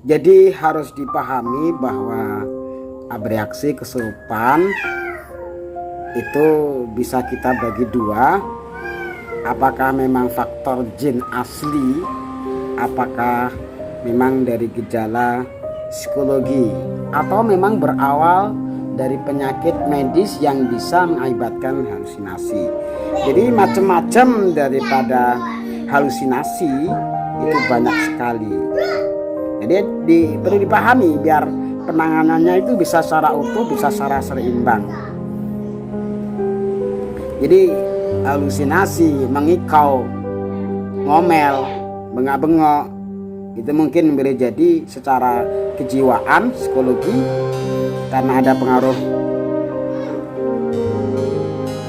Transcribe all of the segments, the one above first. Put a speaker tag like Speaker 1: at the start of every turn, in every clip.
Speaker 1: Jadi harus dipahami bahwa bereaksi kesurupan itu bisa kita bagi dua. Apakah memang faktor jin asli, apakah memang dari gejala psikologi, atau memang berawal dari penyakit medis yang bisa mengakibatkan halusinasi. Jadi macam-macam daripada halusinasi itu banyak sekali. Jadi perlu dipahami biar penanganannya itu bisa secara utuh, bisa secara seimbang. Jadi halusinasi, mengikau, ngomel, bengak-bengok itu mungkin boleh jadi secara kejiwaan, psikologi, karena ada pengaruh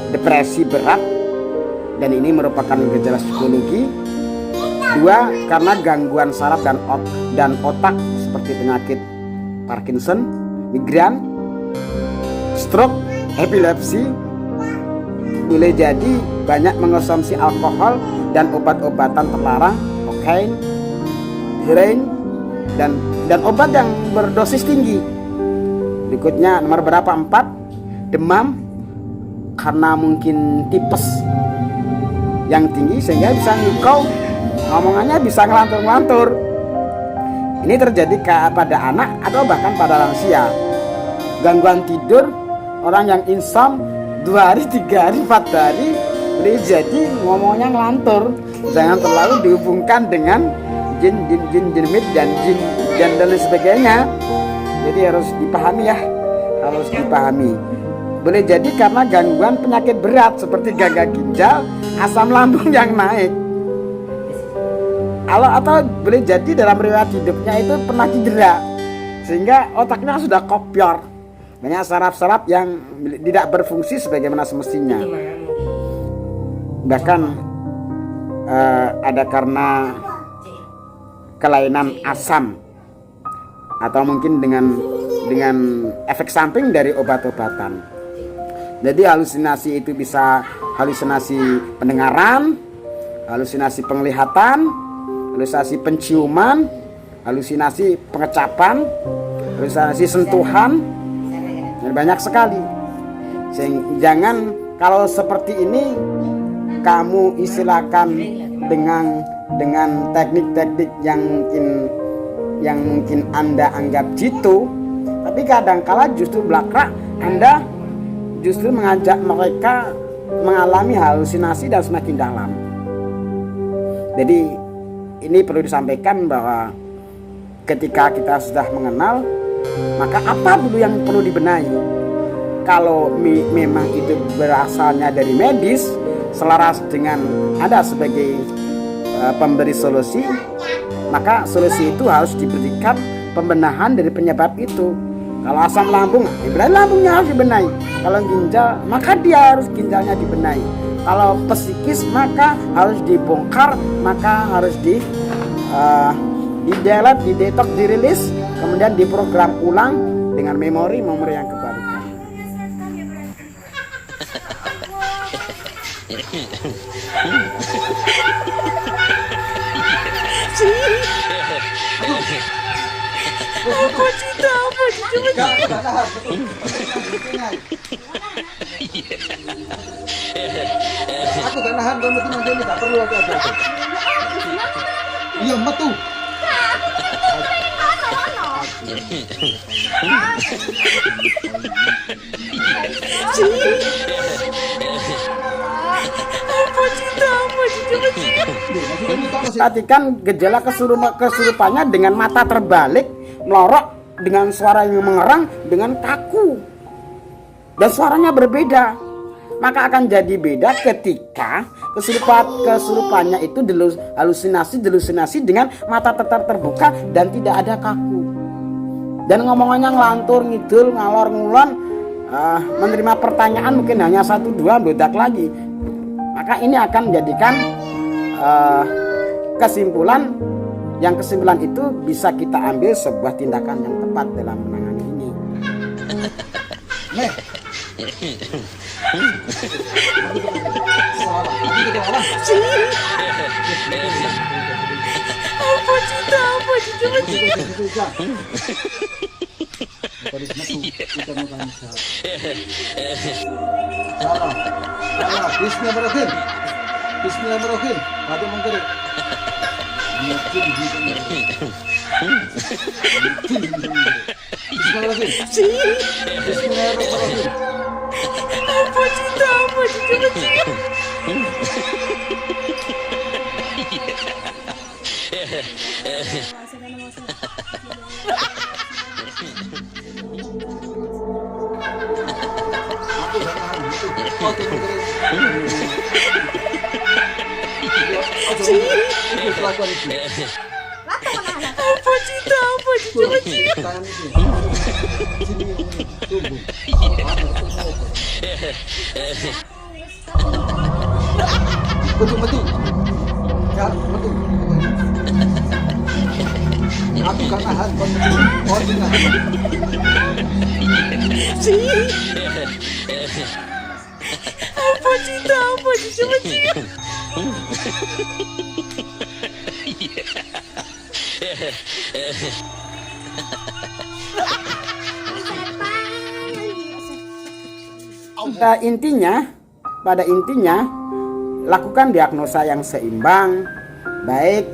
Speaker 1: depresi berat dan ini merupakan gejala psikologi. Dua, karena gangguan saraf dan otak seperti penyakit Parkinson, migran, stroke, epilepsi. Boleh jadi banyak mengonsumsi alkohol dan obat-obatan terlarang, kokain, heroin, dan obat yang berdosis tinggi. Berikutnya nomor berapa? 4, demam karena mungkin tipes yang tinggi sehingga bisa ngikau, ngomongannya bisa ngelantur-ngelantur. Ini terjadi pada anak atau bahkan pada lansia. Gangguan tidur, orang yang insomnia 2 hari, 3 hari, 4 hari boleh jadi ngomongnya ngelantur. Jangan terlalu dihubungkan dengan jin mit dan jin dan lain sebagainya. Jadi harus dipahami ya, harus dipahami. Boleh jadi karena gangguan penyakit berat seperti gagal ginjal, asam lambung yang naik. Atau boleh jadi dalam riwayat hidupnya itu pernah cedera sehingga otaknya sudah kopior. Banyak saraf-saraf yang tidak berfungsi sebagaimana semestinya. Bahkan ada karena kelainan asam atau mungkin dengan efek samping dari obat-obatan. Jadi halusinasi itu bisa halusinasi pendengaran, halusinasi penglihatan, halusinasi penciuman, halusinasi pengecapan, halusinasi sentuhan. Dan banyak sekali. Jangan kalau seperti ini kamu istilahkan dengan teknik-teknik yang mungkin Anda anggap jitu, tapi kadang-kala justru belakang Anda justru mengajak mereka mengalami halusinasi dan semakin dalam. Jadi ini perlu disampaikan bahwa ketika kita sudah mengenal, maka apa dulu yang perlu dibenahi? Kalau memang itu berasalnya dari medis, selaras dengan ada sebagai pemberi solusi, maka solusi itu harus diberikan pembenahan dari penyebab itu. Kalau asam lambung, berarti lambungnya harus dibenahi. Kalau ginjal, maka dia harus ginjalnya dibenahi. Kalau psikis, maka harus dibongkar, maka harus di-delete, di-detox, dirilis, kemudian diprogram ulang dengan memori yang kebalikan.
Speaker 2: Aku gak nahan, kamu tuh nanti ini gak perlu aku ada. Iya, metu.
Speaker 1: Perhatikan gejala kesurupannya dengan mata terbalik, melorot, dengan suara yang mengerang, dengan kaku, dan suaranya berbeda. Maka akan jadi beda ketika kesurupannya itu halusinasi dengan mata tetap terbuka dan tidak ada kaku, dan ngomongannya ngelantur ngidul ngalor ngulon, menerima pertanyaan mungkin hanya 1-2 meledak lagi. Maka ini akan menjadikan kesimpulan itu bisa kita ambil sebuah tindakan yang tepat dalam menangani ini.
Speaker 2: Salah. Salah. Bismillahirrahmanirrahim. Bismillahirrahmanirrahim. Hati menggerik. Bismillahirrahmanirrahim. Bismillahirrahmanirrahim. Oh, tuh menggerik. Itu kelakuan itu. Tangan itu. Sini tubuh. Betul. Ya, betul. Aku gak nahan koordinat.
Speaker 1: Pada intinya lakukan diagnosa yang seimbang, baik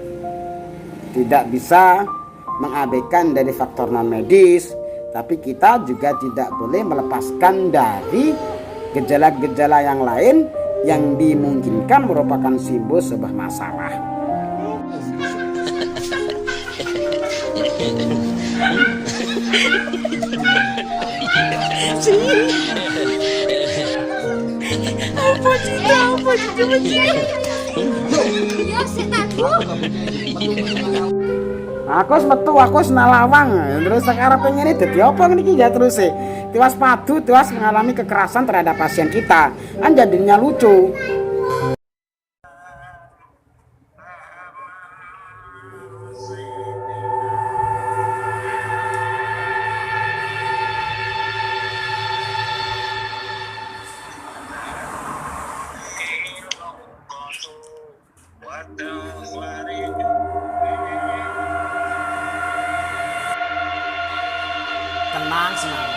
Speaker 1: tidak bisa mengabaikan dari faktor non medis, tapi kita juga tidak boleh melepaskan dari gejala-gejala yang lain yang dimungkinkan merupakan simbol sebuah masalah. Aku metu, aku senalawang. Terus sekarang pengen ini jadi apa niki ya terus sih. Tiwas padu, tiwas mengalami kekerasan terhadap pasien kita. Kan jadinya lucu. Tenang, senang.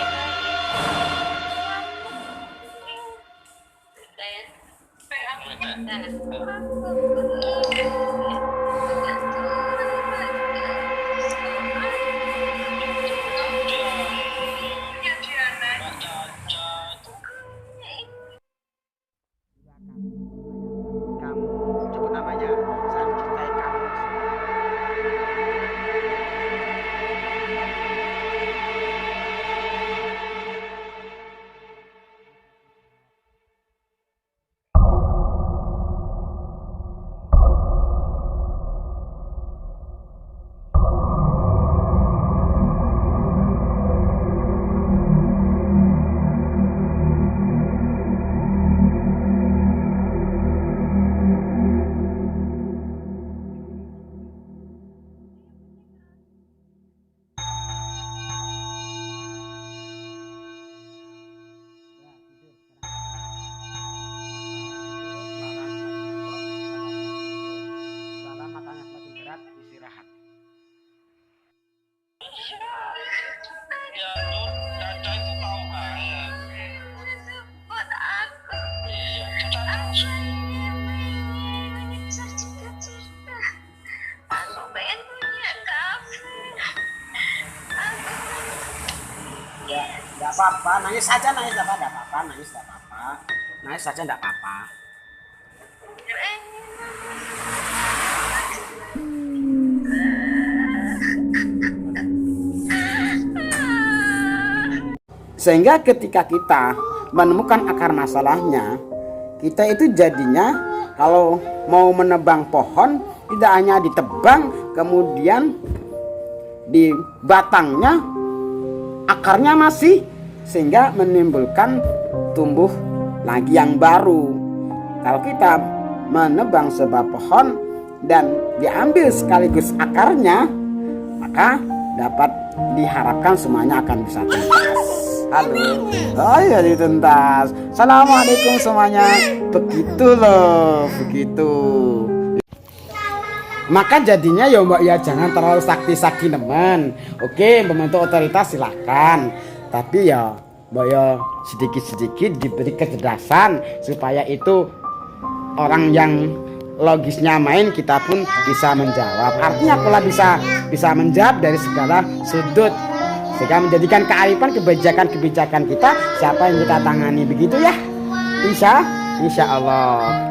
Speaker 1: Kamu sebut namanya, saya mencintai kamu. Tidak apa-apa, nangis saja, nangis tidak apa-apa, nangis tidak apa-apa, nangis saja tidak apa-apa. Sehingga ketika kita menemukan akar masalahnya, kita itu jadinya kalau mau menebang pohon tidak hanya ditebang, kemudian di batangnya akarnya masih, sehingga menimbulkan tumbuh lagi yang baru. Kalau kita menebang sebuah pohon dan diambil sekaligus akarnya, maka dapat diharapkan semuanya akan bisa tuntas. Halo, oh iya dituntas. Assalamualaikum semuanya. Begitu loh, begitu. Maka jadinya ya mbak ya jangan terlalu sakti nemen. Oke, membentuk otoritas silahkan. Tapi ya mbak ya sedikit-sedikit diberi kecerdasan supaya itu orang yang logisnya main kita pun bisa menjawab. Artinya pola bisa menjawab dari segala sudut sehingga menjadikan kearifan kebijakan kita siapa yang kita tangani begitu ya. Insya Allah.